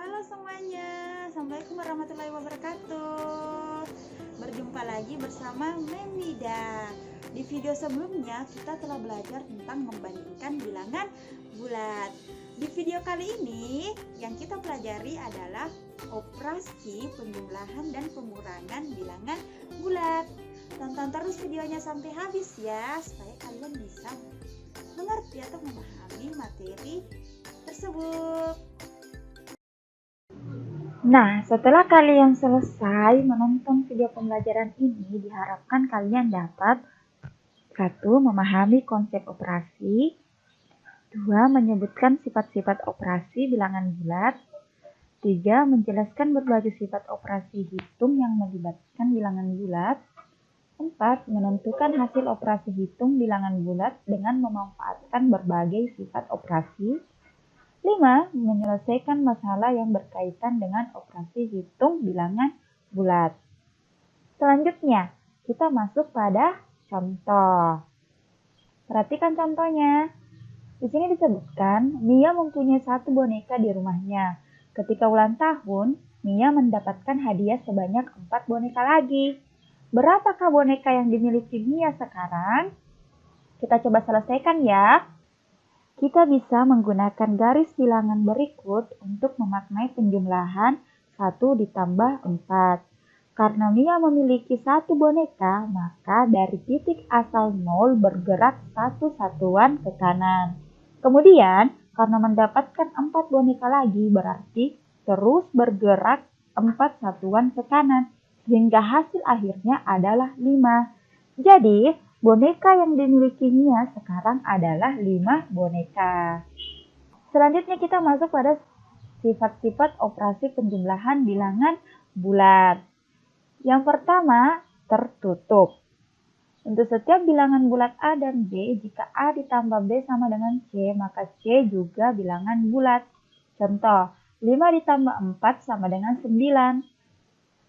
Halo semuanya, Assalamualaikum warahmatullahi wabarakatuh. Berjumpa lagi bersama Memida. Di video sebelumnya kita telah belajar tentang membandingkan bilangan bulat. Di video kali ini yang kita pelajari adalah operasi penjumlahan dan pengurangan bilangan bulat. Tonton terus videonya sampai habis ya, supaya kalian bisa mengerti atau memahami materi tersebut. Nah, setelah kalian selesai menonton video pembelajaran ini, diharapkan kalian dapat 1. Memahami konsep operasi, 2. Menyebutkan sifat-sifat operasi bilangan bulat, 3. Menjelaskan berbagai sifat operasi hitung yang melibatkan bilangan bulat, 4. Menentukan hasil operasi hitung bilangan bulat dengan memanfaatkan berbagai sifat operasi, 5. Menyelesaikan masalah yang berkaitan dengan operasi hitung bilangan bulat. Selanjutnya, kita masuk pada contoh. Perhatikan contohnya. Di sini disebutkan, Mia mempunyai 1 boneka di rumahnya. Ketika ulang tahun, Mia mendapatkan hadiah sebanyak 4 boneka lagi. Berapakah boneka yang dimiliki Mia sekarang? Kita coba selesaikan ya. Kita bisa menggunakan garis bilangan berikut untuk memaknai penjumlahan 1 ditambah 4. Karena Mia memiliki 1 boneka, maka dari titik asal 0 bergerak 1 satuan ke kanan. Kemudian, karena mendapatkan 4 boneka lagi, berarti terus bergerak 4 satuan ke kanan, sehingga hasil akhirnya adalah 5. Jadi, boneka yang dimiliki Mia sekarang adalah 5 boneka. Selanjutnya kita masuk pada sifat-sifat operasi penjumlahan bilangan bulat. Yang pertama, tertutup. Untuk setiap bilangan bulat A dan B, jika A ditambah B sama dengan C, maka C juga bilangan bulat. Contoh, 5 ditambah 4 sama dengan 9.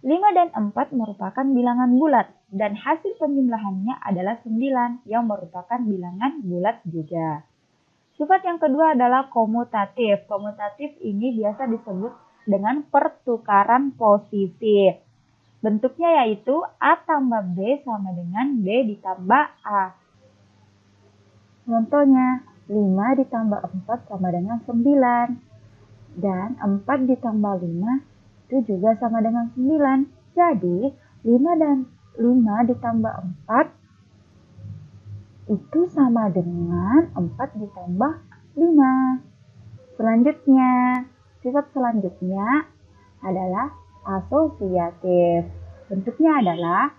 5 dan 4 merupakan bilangan bulat dan hasil penjumlahannya adalah 9 yang merupakan bilangan bulat juga. Sifat yang kedua adalah komutatif. Komutatif ini biasa disebut dengan pertukaran posisi. Bentuknya yaitu A tambah B sama dengan B ditambah A. Contohnya, 5 ditambah 4 sama dengan 9 dan 4 ditambah 5 itu juga sama dengan 9. Jadi, 5 ditambah 4 itu sama dengan 4 ditambah 5. Selanjutnya, sifat selanjutnya adalah asosiatif. Bentuknya adalah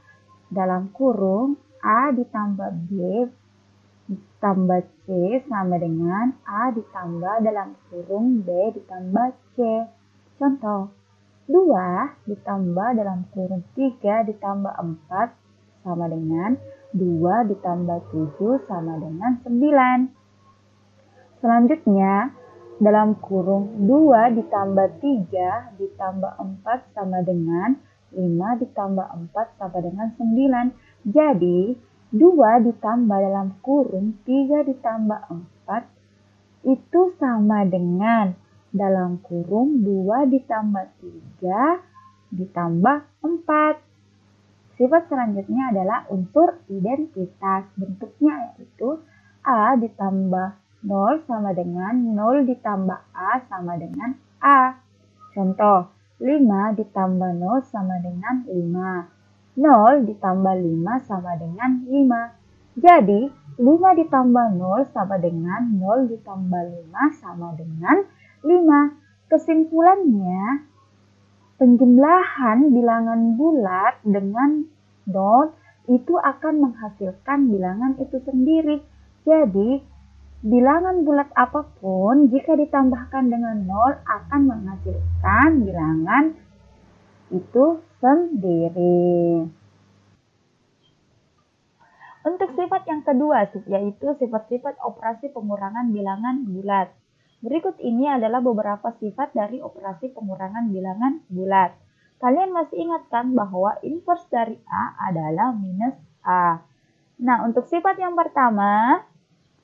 dalam kurung A ditambah B ditambah C sama dengan A ditambah dalam kurung B ditambah C. Contoh, 2 ditambah dalam kurung 3 ditambah 4 sama dengan 2 ditambah 7 sama dengan 9. Selanjutnya, dalam kurung 2 ditambah 3 ditambah 4 sama dengan 5 ditambah 4 sama dengan 9. Jadi, 2 ditambah dalam kurung 3 ditambah 4 itu sama dengan dalam kurung 2 ditambah 3 ditambah 4. Sifat selanjutnya adalah unsur identitas. Bentuknya yaitu A ditambah 0 sama dengan 0 ditambah A sama dengan A. Contoh, 5 ditambah 0 sama dengan 5. 0 ditambah 5 sama dengan 5. Jadi, 5 ditambah 0 sama dengan 0 ditambah 5 sama dengan 5. Kesimpulannya, penjumlahan bilangan bulat dengan 0 itu akan menghasilkan bilangan itu sendiri. Jadi, bilangan bulat apapun jika ditambahkan dengan 0 akan menghasilkan bilangan itu sendiri. Untuk sifat yang kedua, yaitu sifat-sifat operasi pengurangan bilangan bulat. Berikut ini adalah beberapa sifat dari operasi pengurangan bilangan bulat. Kalian masih ingat kan bahwa inverse dari A adalah minus A. Nah, untuk sifat yang pertama,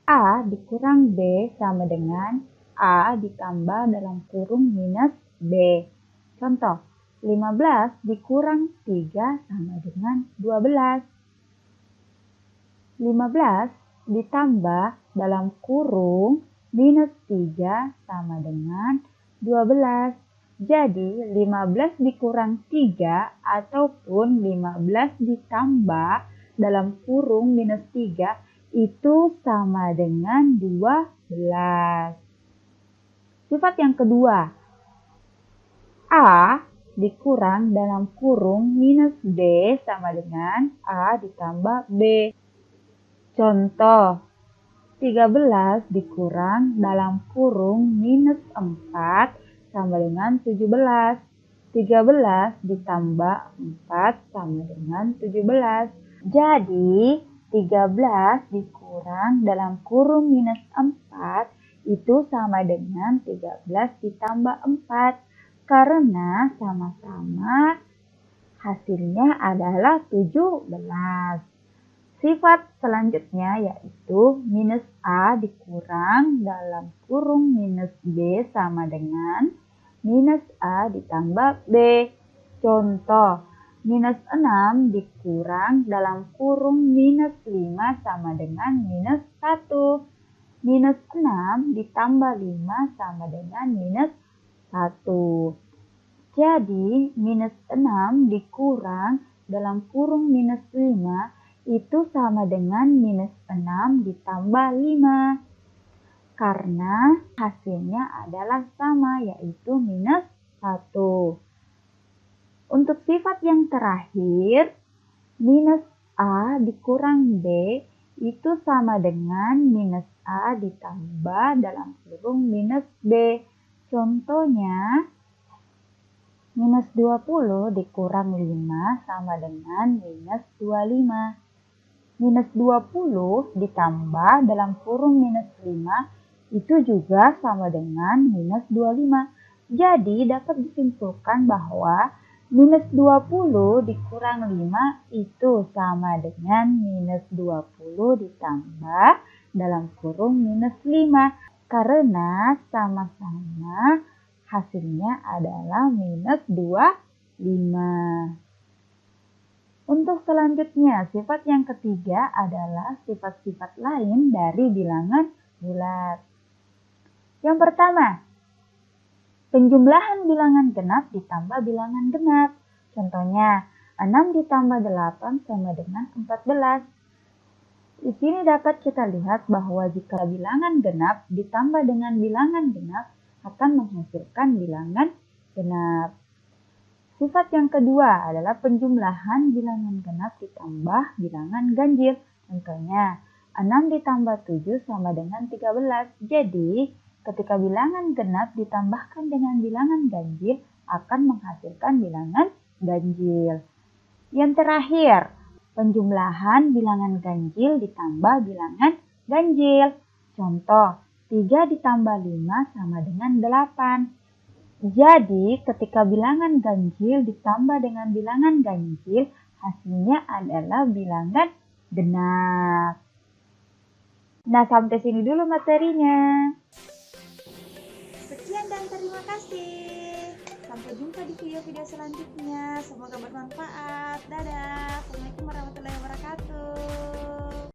A dikurang B sama dengan A ditambah dalam kurung minus B. Contoh, 15 dikurang 3 sama dengan 12. 15 ditambah dalam kurung minus 3 sama dengan 12. Jadi 15 dikurang 3 ataupun 15 ditambah dalam kurung minus 3 itu sama dengan 12. Sifat yang kedua, A dikurang dalam kurung minus B sama dengan A ditambah B. Contoh, 13 dikurang dalam kurung minus 4 sama dengan 17. 13 ditambah 4 sama dengan 17. Jadi, 13 dikurang dalam kurung minus 4 itu sama dengan 13 ditambah 4. Karena sama-sama hasilnya adalah 17. Sifat selanjutnya yaitu minus A dikurang dalam kurung minus B sama dengan minus A ditambah B. Contoh, minus 6 dikurang dalam kurung minus 5 sama dengan minus 1. Minus 6 ditambah 5 sama dengan minus 1. Jadi, minus 6 dikurang dalam kurung minus 5 itu sama dengan minus 6 ditambah 5. Karena hasilnya adalah sama, yaitu minus 1. Untuk sifat yang terakhir, minus A dikurang B itu sama dengan minus A ditambah dalam kurung minus B. Contohnya, minus 20 dikurang 5 sama dengan minus 25. Minus 20 ditambah dalam kurung minus 5 itu juga sama dengan minus 25. Jadi dapat disimpulkan bahwa minus 20 dikurang 5 itu sama dengan minus 20 ditambah dalam kurung minus 5. Karena sama-sama hasilnya adalah minus 25. Untuk selanjutnya, sifat yang ketiga adalah sifat-sifat lain dari bilangan bulat. Yang pertama, penjumlahan bilangan genap ditambah bilangan genap. Contohnya, 6 ditambah 8 sama dengan 14. Di sini dapat kita lihat bahwa jika bilangan genap ditambah dengan bilangan genap akan menghasilkan bilangan genap. Sifat yang kedua adalah penjumlahan bilangan genap ditambah bilangan ganjil. Contohnya, 6 ditambah 7 sama dengan 13. Jadi, ketika bilangan genap ditambahkan dengan bilangan ganjil akan menghasilkan bilangan ganjil. Yang terakhir, penjumlahan bilangan ganjil ditambah bilangan ganjil. Contoh, 3 ditambah 5 sama dengan 8. Jadi, ketika bilangan ganjil ditambah dengan bilangan ganjil, hasilnya adalah bilangan genap. Nah, sampai sini dulu materinya. Sekian dan terima kasih. Sampai jumpa di video-video selanjutnya. Semoga bermanfaat. Dadah. Assalamualaikum warahmatullahi wabarakatuh.